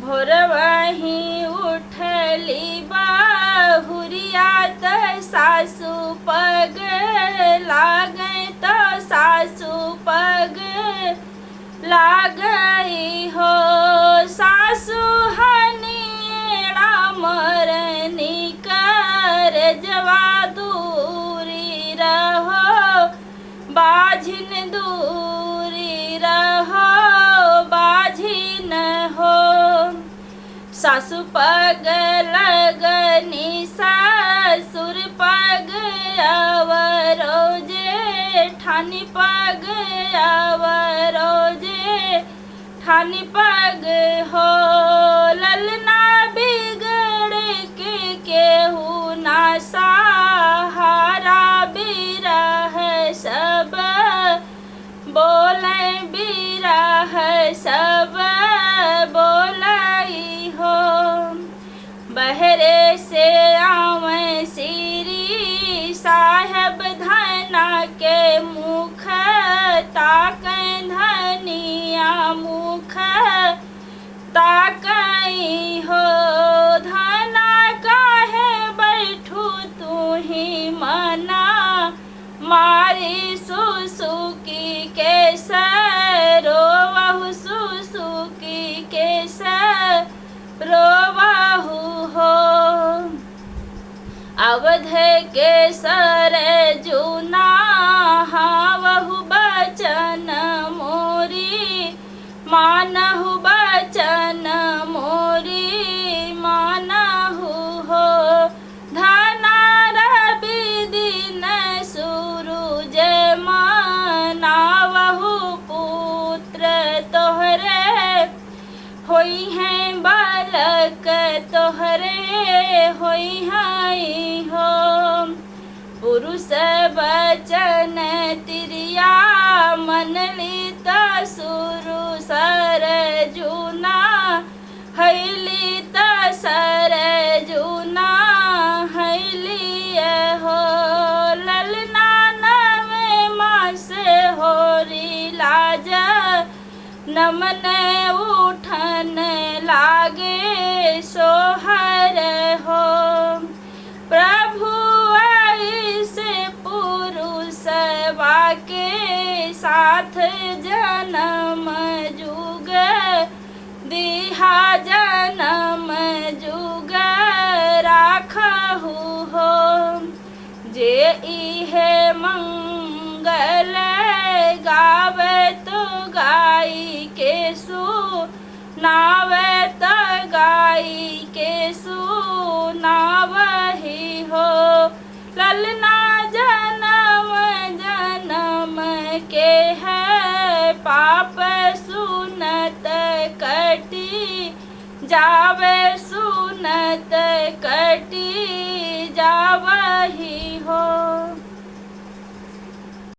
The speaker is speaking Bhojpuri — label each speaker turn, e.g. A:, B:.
A: भोरवही उठली बहुरिया त सासु पग लागै त सासु पग लागई हो। सासु हनियड़ा मरनी कर जवा दूरी रहो, बाझिन दूरी रहो, बाझिन हो। सासु पग लगनी ससुर पग अवरोजे, ठानी पग अवरोजे, ठानी पग हो। ललना बिगड़ के केहू ना सहारा, बिरह सब बोलै, बिरह सब बोलै हो। बहरे से आवे श्री साहेब धना के मुख, ताकै धनिया मुख ताकई हो। धना काहे बैठू तू ही मना मारी, सुसुकी के रोवहु, सुसुकी के रोवहु हो। अवध के सर जुना हावहु बचन मोरी, मानहु बचन मोरी, मानहु हो। धना रवि दिन सूरुज मनावहु, पुत्र तोहरे होई है बालक तोहरे होई है हो। पुरुष बचन तिरिया मनली त सुरु सर जुना, हैली त सर जुना हैली हो। ललना नवे मास होरी लाज, नमन उठन लागे सोहर हो। प्रभु ऐसे पुरुषवा के साथ जन्म जुग दिहा, जन्म जुग राखहु हो। जे इहे मंगल गावे तो गाई के सुनावे, त गाई के सुनावही हो। ललना जन्म जन्म के है पाप, सुनत कटी जावे, सुनत कटी